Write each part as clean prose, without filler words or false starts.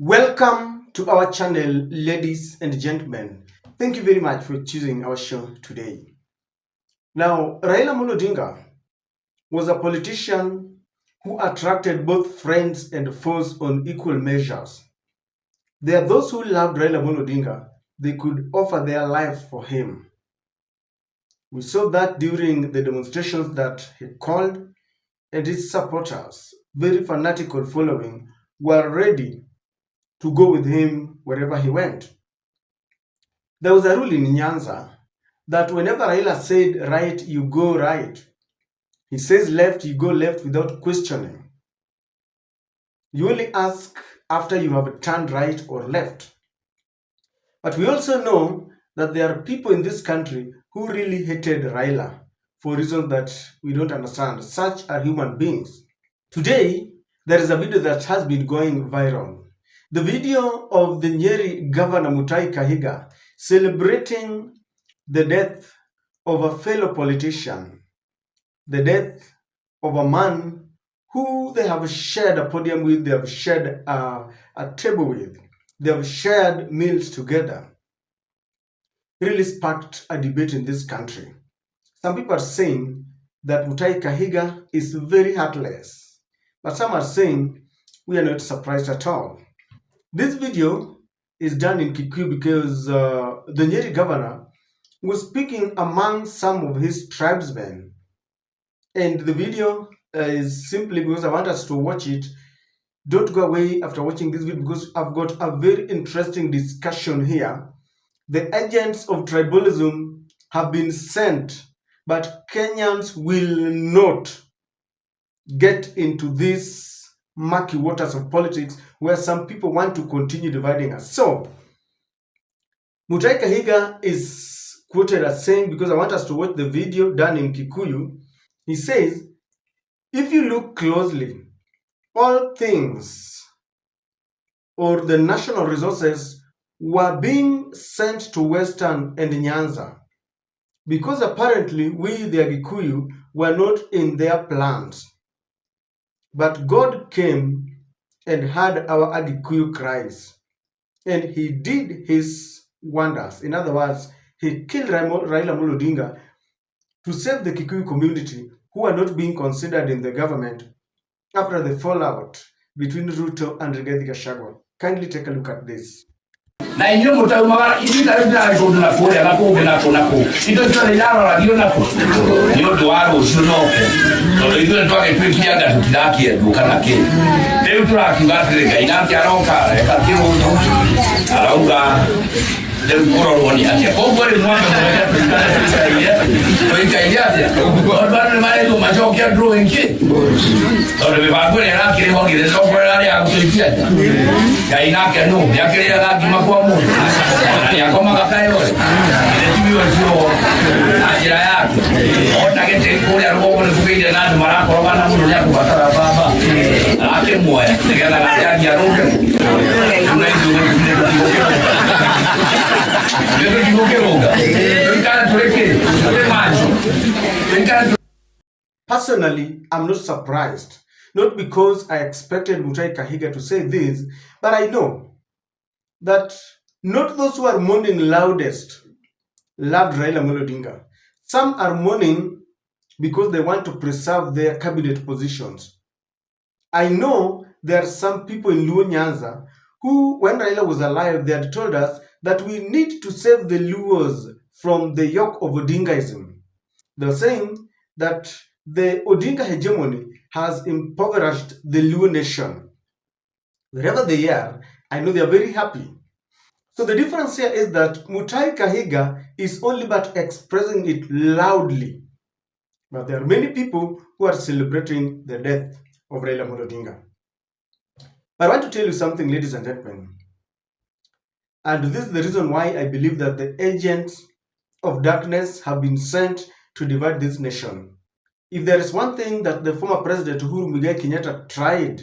Welcome to our channel, ladies and gentlemen. Thank you very much for choosing our show today. Now, Raila Amolo Odinga was a politician who attracted both friends and foes on equal measures. There are those who loved Raila Amolo Odinga. They could offer their lives for him. We saw that during the demonstrations that he called, and his supporters, very fanatical following, were ready to go with him wherever he went. There was a rule in Nyanza that whenever Raila said right, you go right. He says left, you go left without questioning. You only ask after you have turned right or left. But we also know that there are people in this country who really hated Raila for reasons that we don't understand. Such are human beings. Today, there is a video that has been going viral. The video of the Nyeri Governor Mutahi Kahiga celebrating the death of a fellow politician, the death of a man who they have shared a podium with, they have shared a table with, they have shared meals together, really sparked a debate in this country. Some people are saying that Mutahi Kahiga is very heartless, but some are saying we are not surprised at all. This video is done in Kikuyu because the Nyeri governor was speaking among some of his tribesmen. And the video is simply because I want us to watch it. Don't go away after watching this video because I've got a very interesting discussion here. The agents of tribalism have been sent, but Kenyans will not get into this murky waters of politics where some people want to continue dividing us. So, Mutahi Kahiga is quoted as saying, because I want us to watch the video done in Kikuyu, he says, if you look closely, all things or the national resources were being sent to Western and Nyanza because apparently we, the Agikuyu, were not in their plans. But God came and heard our Agikuyu cries, and he did his wonders. In other words, he killed Raila Amolo Odinga to save the Kikuyu community who are not being considered in the government after the fallout between Ruto and Rigathi Gachagua. Kindly take a look at this. Na inyo mutaumaga ibita ibita ko na ko ya na ko na ko na ko ito tyo ya ra dio na ko yo do aro sio no to ito to ke piki anga tukidaki ya dukana ke leo turakiga tere ina kya ro ka ka ke mo to arauga leo koro woni ate ko bore mwanga mwanga tukidaki ya to ikaia ya ko bana mai do macho kya drawing ke to le ba ko era kire ho kire so ko era ya ko ikia ya ina ke no ya kire ya ga kwa mu ya koma kakayo ile tibiwa sio ajira yake ona ke te ko ya robo ne kubide na mara ko bana mu ya kupata baba ake moya tegala ya ya roke unaizo ndio ndio roga ndio tureke macho. Personally, I'm not surprised. Not because I expected Mutahi Kahiga to say this, but I know that not those who are mourning loudest loved Raila Amolo Odinga. Some are mourning because they want to preserve their cabinet positions. I know there are some people in Luo Nyanza who, when Raila was alive, they had told us that we need to save the Luos from the yoke of Odingaism. They were saying that the Odinga hegemony has impoverished the Luo nation. Wherever they are, I know they are very happy. So the difference here is that Mutahi Kahiga is only but expressing it loudly. But there are many people who are celebrating the death of Raila Amolo Odinga. But I want to tell you something, ladies and gentlemen. And this is the reason why I believe that the agents of darkness have been sent to divide this nation. If there is one thing that the former president Uhuru Muigai Kenyatta tried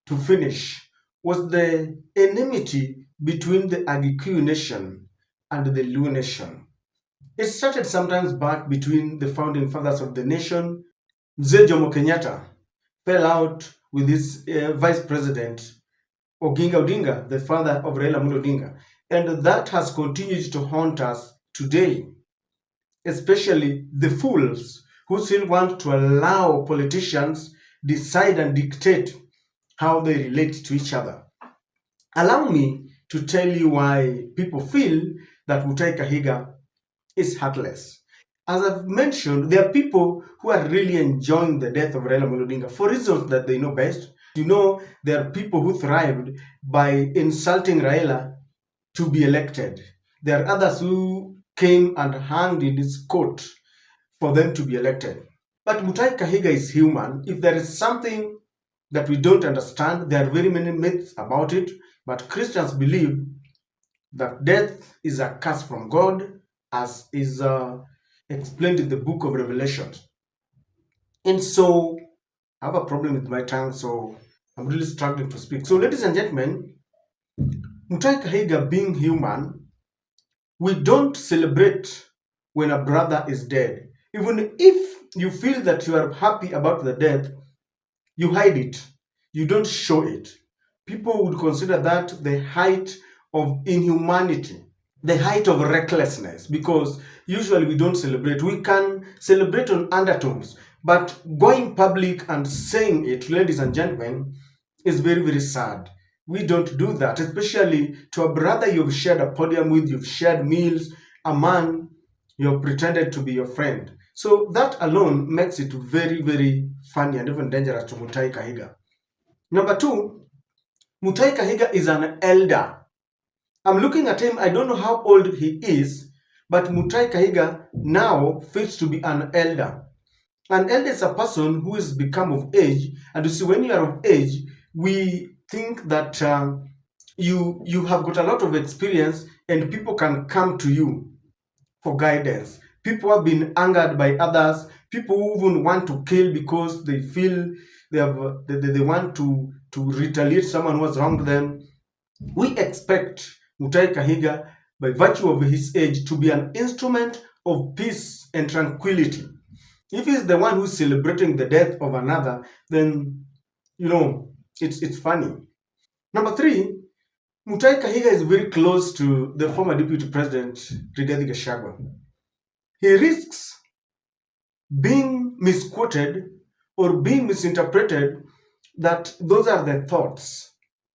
to finish was the enmity between the Agikuyu nation and the Luo nation. It started sometimes back between the founding fathers of the nation. Mzee Jomo Kenyatta fell out with his vice president Oginga Odinga, the father of Raila Amolo Odinga. And that has continued to haunt us today, especially the fools who still want to allow politicians decide and dictate how they relate to each other. Allow me to tell you why people feel that Mutahi Kahiga is heartless. As I've mentioned, there are people who are really enjoying the death of Raila Amolo Odinga for reasons that they know best. You know, there are people who thrived by insulting Raila to be elected. There are others who came and hanged in his coat for them to be elected. But Mutahi Kahiga is human. If there is something that we don't understand, there are very many myths about it, but Christians believe that death is a curse from God, as is explained in the book of Revelation. And so I have a problem with my tongue, so I'm really struggling to speak. So ladies and gentlemen, Mutahi Kahiga being human, we don't celebrate when a brother is dead. Even if you feel that you are happy about the death, you hide it. You don't show it. People would consider that the height of inhumanity, the height of recklessness, because usually we don't celebrate. We can celebrate on undertones, but going public and saying it, ladies and gentlemen, is very, very sad. We don't do that, especially to a brother you've shared a podium with, you've shared meals, a man you've pretended to be your friend. So that alone makes it very, very funny and even dangerous to Mutahi Kahiga. Number two, Mutahi Kahiga is an elder. I'm looking at him, I don't know how old he is, but Mutahi Kahiga now fits to be an elder. An elder is a person who has become of age, and you see, when you are of age, we think that you have got a lot of experience and people can come to you for guidance. People have been angered by others. People who even want to kill because they feel they want to retaliate someone who has wronged them. We expect Mutahi Kahiga, by virtue of his age, to be an instrument of peace and tranquility. If he's the one who's celebrating the death of another, then, you know, it's funny. Number three, Mutahi Kahiga is very close to the former Deputy President, Rigathi Gachagua. He risks being misquoted or being misinterpreted that those are the thoughts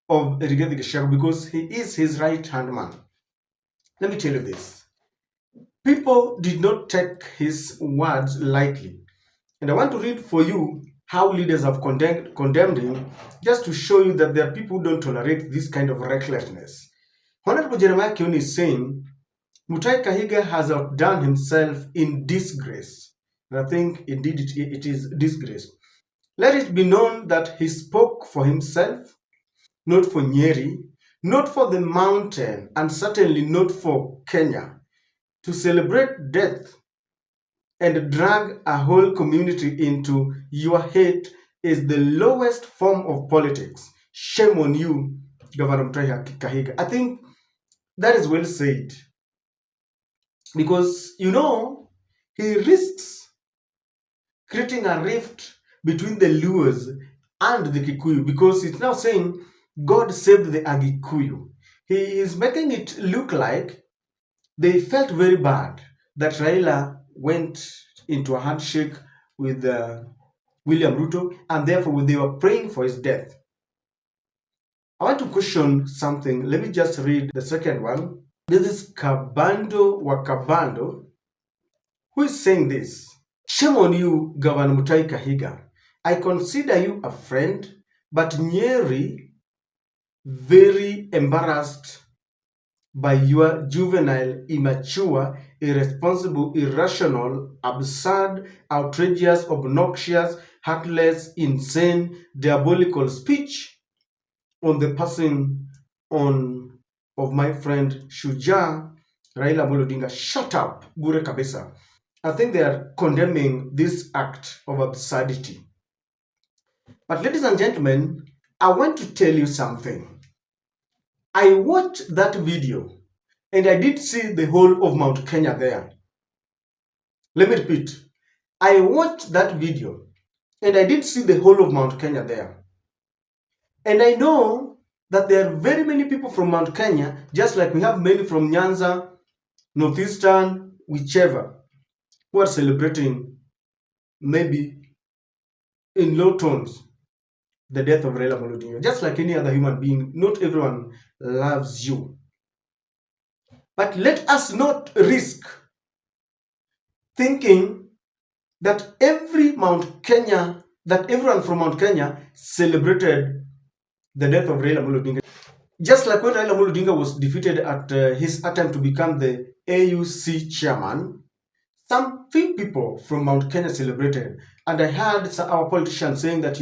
of Rigathi Gachagua because he is his right-hand man. Let me tell you this. People did not take his words lightly. And I want to read for you how leaders have condemned him, just to show you that there are people who don't tolerate this kind of recklessness. Honorable Jeremiah Kioni is saying, Mutahi Kahiga has outdone himself in disgrace. And I think indeed it is disgrace. Let it be known that he spoke for himself, not for Nyeri, not for the mountain, and certainly not for Kenya. To celebrate death and drag a whole community into your hate is the lowest form of politics. Shame on you, Governor Mutahi Kahiga. I think that is well said. Because, you know, he risks creating a rift between the Luos and the Kikuyu, because it's now saying God saved the Agikuyu. He is making it look like they felt very bad that Raila went into a handshake with William Ruto, and therefore they were praying for his death. I want to question something. Let me just read the second one. This is Kabando Wakabando, who is saying this. Shame on you, Governor Mutahi Kahiga. I consider you a friend, but Nyeri very embarrassed by your juvenile, immature, irresponsible, irrational, absurd, outrageous, obnoxious, heartless, insane, diabolical speech on the passing on of my friend Shujaa Raila Amolo Odinga. Shut up, bure kabisa. I think they are condemning this act of absurdity. But ladies and gentlemen, I want to tell you something. I watched that video and I did see the whole of Mount Kenya there. Let me repeat. I watched that video and I did see the whole of Mount Kenya there. And I know that there are very many people from Mount Kenya, just like we have many from Nyanza, Northeastern, whichever, who are celebrating maybe in low tones the death of Raila Amolo Odinga. Just like any other human being, not everyone loves you. But let us not risk thinking that everyone from Mount Kenya celebrated the death of Raila Amolo Odinga. Just like when Raila Amolo Odinga was defeated at his attempt to become the AUC chairman, some few people from Mount Kenya celebrated. And I heard our politicians saying that,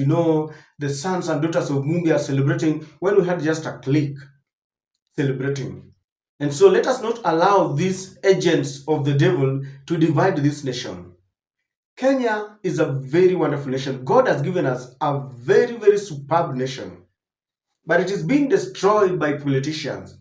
the sons and daughters of Mumbi are celebrating when we had just a clique celebrating. And so let us not allow these agents of the devil to divide this nation. Kenya is a very wonderful nation. God has given us a very, very superb nation. But it is being destroyed by politicians.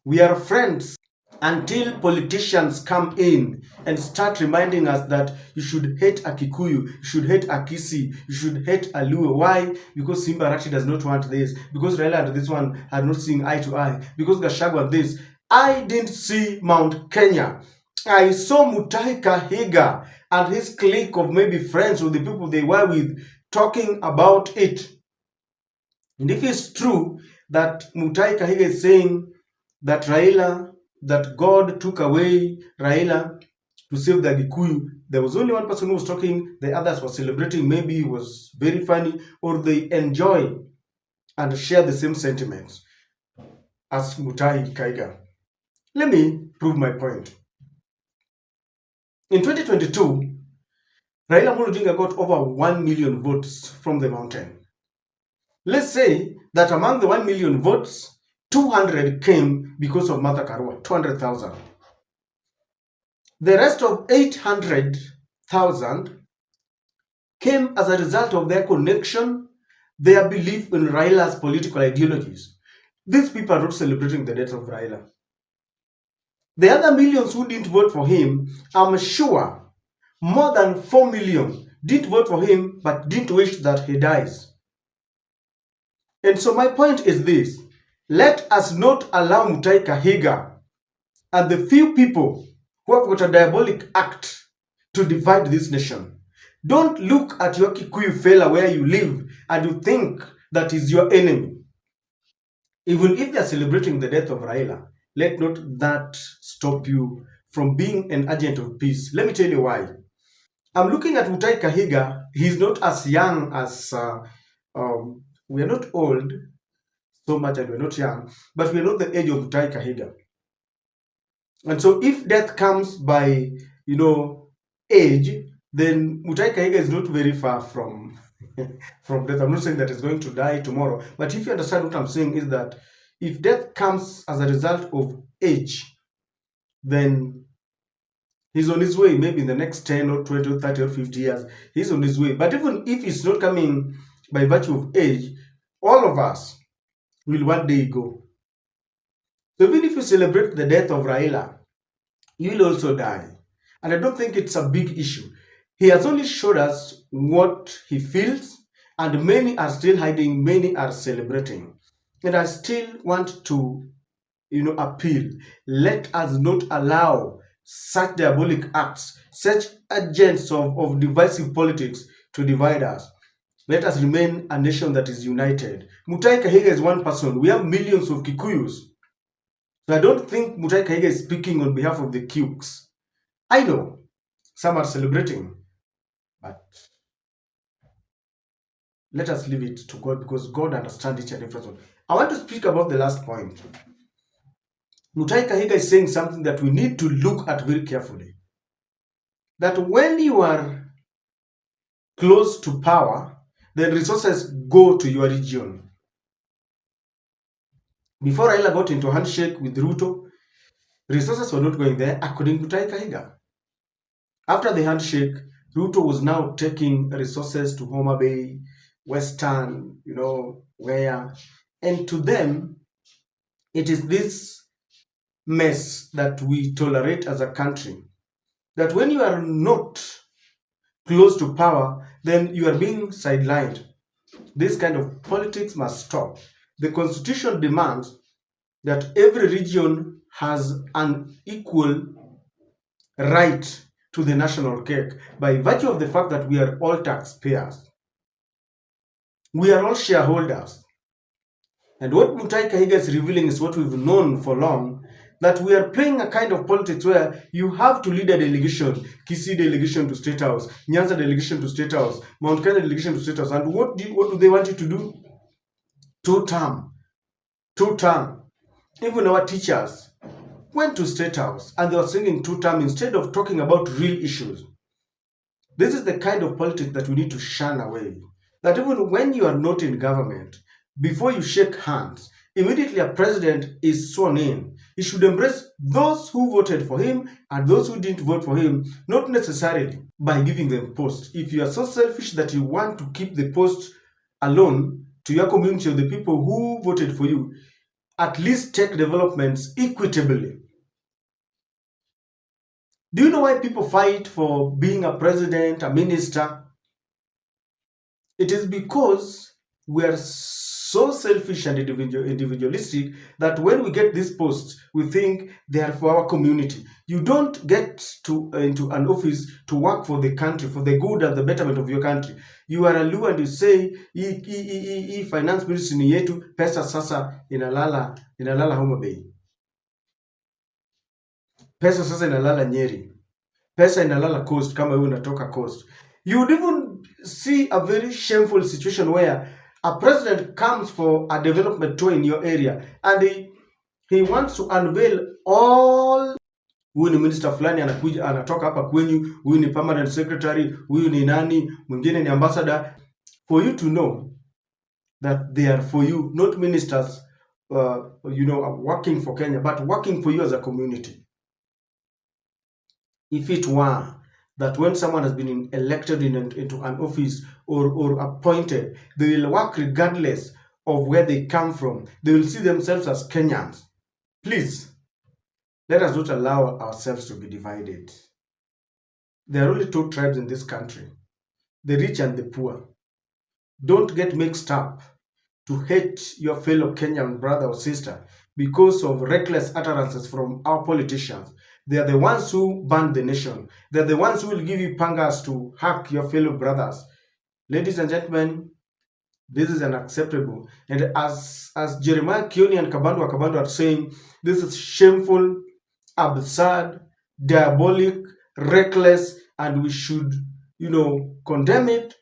We are friends until politicians come in and start reminding us that you should hate a Kikuyu, you should hate a Kisi, you should hate a Luo. Why? Because Simba Arati does not want this. Because Raila and this one are not seeing eye to eye. Because Gachagua this. I didn't see Mount Kenya. I saw Mutahi Kahiga and his clique of maybe friends or the people they were with talking about it. And if it's true that Mutahi Kahiga is saying that that God took away Raila to save the Gikuyu, there was only one person who was talking, the others were celebrating, maybe it was very funny, or they enjoy and share the same sentiments as Mutahi Kahiga. Let me prove my point. In 2022, Raila Amolo Odinga got over 1 million votes from the mountain. Let's say that among the 1 million votes, 200 came because of Martha Karua, 200,000. The rest of 800,000 came as a result of their connection, their belief in Raila's political ideologies. These people are not celebrating the death of Raila. The other millions who didn't vote for him, I'm sure more than 4 million didn't vote for him but didn't wish that he dies. And so my point is this: let us not allow Mutahi Kahiga and the few people who have got a diabolic act to divide this nation. Don't look at your Kikuyu fella where you live and you think that is your enemy. Even if they are celebrating the death of Raila, let not that stop you from being an agent of peace. Let me tell you why. I'm looking at Mutahi Kahiga. He's not as young as we are not old so much and we're not young, but we're not the age of Mutahi Kahiga. And so if death comes by, age, then Mutahi Kahiga is not very far from death. I'm not saying that he's going to die tomorrow, but if you understand what I'm saying is that if death comes as a result of age, then he's on his way, maybe in the next 10 or 20 or 30 or 50 years, he's on his way. But even if it's not coming by virtue of age, all of us will one day go. So even if you celebrate the death of Raila, you will also die. And I don't think it's a big issue. He has only showed us what he feels, and many are still hiding, many are celebrating. And I still want to, appeal. Let us not allow such diabolic acts, such agents of divisive politics to divide us. Let us remain a nation that is united. Mutahi Kahiga is one person. We have millions of Kikuyus. So I don't think Mutahi Kahiga is speaking on behalf of the Kikuyus. I know some are celebrating, but let us leave it to God, because God understands each and every one. I want to speak about the last point. Mutahi Kahiga is saying something that we need to look at very carefully. That when you are close to power, then resources go to your region. Before Raila got into a handshake with Ruto, resources were not going there, according to Mutahi Kahiga. After the handshake, Ruto was now taking resources to Homa Bay, Western, where. And to them, it is this mess that we tolerate as a country. That when you are not close to power, then you are being sidelined. This kind of politics must stop. The Constitution demands that every region has an equal right to the national cake by virtue of the fact that we are all taxpayers. We are all shareholders. And what Mutahi Kahiga is revealing is what we've known for long, that we are playing a kind of politics where you have to lead a delegation, Kisii delegation to State House, Nyanza delegation to State House, Mount Kenya delegation to State House. And what do they want you to do? Two-term. Even our teachers went to State House and they were singing two-term instead of talking about real issues. This is the kind of politics that we need to shun away. That even when you are not in government, before you shake hands, immediately a president is sworn in. He should embrace those who voted for him and those who didn't vote for him, not necessarily by giving them posts. If you are so selfish that you want to keep the post alone to your community or the people who voted for you, at least take developments equitably. Do you know why people fight for being a president, a minister? It is because we are so selfish and individualistic that when we get these posts, we think they are for our community. You don't get into an office to work for the country, for the good and the betterment of your country. You are a Luo and you say, finance ministry ni yetu, pesa sasa inalala Homa Bay. Pesa sasa inalala Nyeri. Pesa inalala Coast kama wewe unatoka Coast. You would even see a very shameful situation where a president comes for a development tour in your area and he wants to unveil all. Huyu ni minister fulani anakuja anatoka hapa kwenyu, huyu ni permanent secretary, huyu ni nani, mwingine ni ambassador, for you to know that they are for you, not ministers working for Kenya, but working for you as a community. If it were that when someone has been elected into an office or appointed, they will work regardless of where they come from. They will see themselves as Kenyans. Please, let us not allow ourselves to be divided. There are only two tribes in this country, the rich and the poor. Don't get mixed up to hate your fellow Kenyan brother or sister because of reckless utterances from our politicians. They are the ones who burn the nation. They are the ones who will give you pangas to hack your fellow brothers. Ladies and gentlemen, this is unacceptable. And as Jeremiah Kioni and Kabando are saying, this is shameful, absurd, diabolic, reckless, and we should, condemn it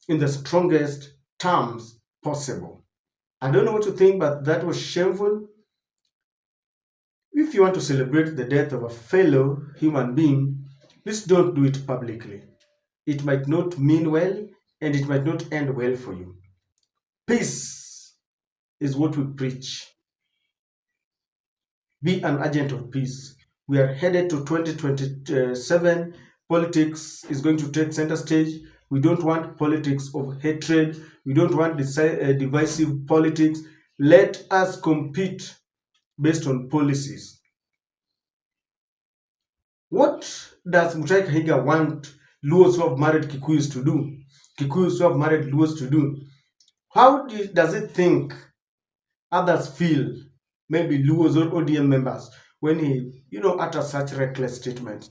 in the strongest terms possible. I don't know what you think, but that was shameful. If you want to celebrate the death of a fellow human being, please don't do it publicly. It might not mean well, and it might not end well for you. Peace is what we preach. Be an agent of peace. We are headed to 2027. Politics is going to take center stage. We don't want politics of hatred. We don't want divisive politics. Let us compete based on policies. What does Mutahi Kahiga want Luos who have married Kikuyus to do? Kikuyus who have married Luos to do? How does it think others feel, maybe Luos or ODM members, when he, utters such reckless statements?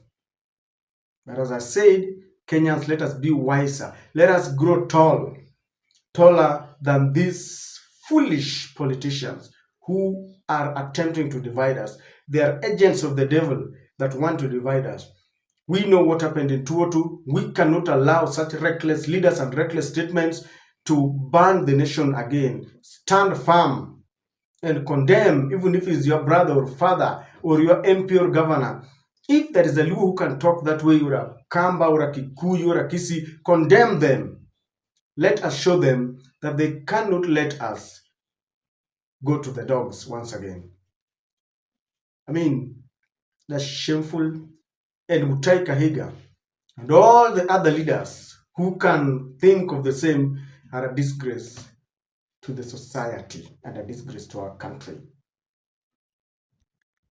But as I said, Kenyans, let us be wiser. Let us grow taller than these foolish politicians who are attempting to divide us. They are agents of the devil that want to divide us. We know what happened in 2002. We cannot allow such reckless leaders and reckless statements to burn the nation again. Stand firm and condemn, even if it's your brother or father or your MP or governor. If there is a Luo who can talk that way, or a Kamba or a Kikuyu or a Kisii, condemn them. Let us show them that they cannot let us go to the dogs once again. I mean, that's shameful. And Mutahi Kahiga and all the other leaders who can think of the same are a disgrace to the society and a disgrace to our country.